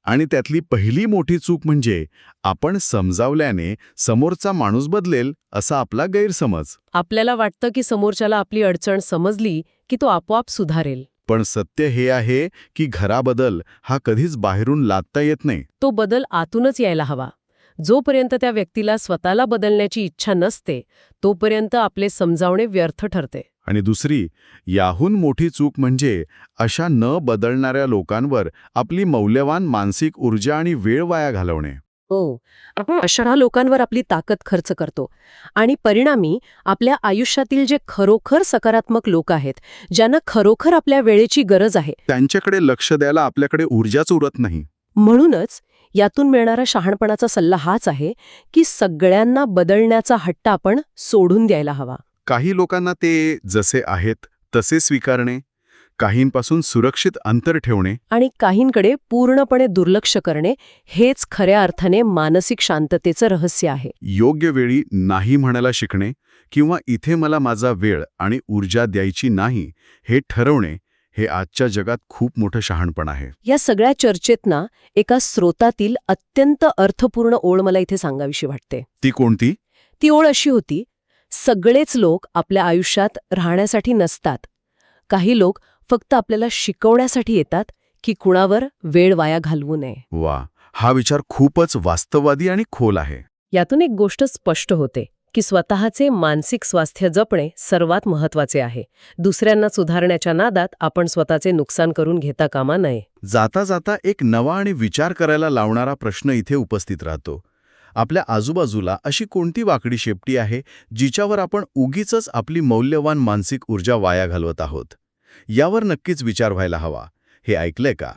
आणि त्यातली पहिली मोठी चूक म्हणजे आपण समजावल्याने समोरचा माणूस बदलेल असा आपला गैरसमज. आपल्याला वाटतं की समोरच्याला आपली अडचण समजली की तो आपोआप सुधारेल. पण सत्य हे आहे की खरा बदल हा कधीच बाहेरून लादता येत नाही. तो बदल आतूनच यायला हवा. जोपर्यंत त्या व्यक्तीला स्वतःला बदलण्याची इच्छा नसते तोपर्यंत आपले समजावणे व्यर्थ ठरते. आणि दुसरी, याहून मोठी चूक म्हणजे अशा न बदलणाऱ्या लोकांवर आपली मौल्यवान मानसिक ऊर्जा आणि वेळ वाया घालवणे. हो, आपण अशा लोकांवर आपली ताकद खर्च करतो आणि परिणामी आपल्या आयुष्यातील जे खरोखर सकारात्मक लोक आहेत, ज्यांना खरोखर आपल्या वेळेची गरज आहे, त्यांच्याकडे लक्ष द्यायला आपल्याकडे ऊर्जाच उरत नाही. म्हणूनच यातून मिळणारा शहाणपणाचा सल्ला हाच आहे की सगळ्यांना बदलण्याचा हट्ट आपण सोडून द्यायला हवा. काही लोकांना ते जसे आहेत तसे स्वीकारणे, काहींपासून सुरक्षित अंतर ठेवणे आणि काहींकडे पूर्णपणे दुर्लक्ष करणे हेच खऱ्या अर्थाने मानसिक शांततेचं रहस्य आहे. योग्य वेळी नाही म्हणायला शिकणे किंवा इथे मला माझा वेळ आणि ऊर्जा द्यायची नाही हे ठरवणे हे आजच्या जगात खूप मोठं शहाणपण आहे. या सगळ्या चर्चेत ना एका स्रोतातील अत्यंत अर्थपूर्ण ओळ मला इथे सांगावीशी वाटते. ती कोणती? ती ओळ अशी होती, सगळेच लोक आपल्या आयुष्यात राहण्यासाठी नसतात. काही लोक फक्त आपल्याला शिकवण्यासाठी येतात की कुणावर वेळ वाया घालवू नये. वा, हा विचार खूपच वास्तववादी आणि खोल आहे. यातून एक गोष्ट स्पष्ट होते की स्वतःचे मानसिक स्वास्थ्य जपणे सर्वात महत्वाचे आहे. दुसऱ्यांना सुधारण्याच्या नादात आपण स्वतःचे नुकसान करून घेता कामा नये. जाता जाता एक नवा आणि विचार करायला लावणारा प्रश्न इथे उपस्थित राहतो. आपल्या आजूबाजूला अशी कोणती वाकडी शेपटी आहे जिच्यावर आपण उगीचच आपली मौल्यवान मानसिक ऊर्जा वाया घालवत आहोत? यावर नक्कीच विचार व्हायला हवा. हे ऐकलंय का?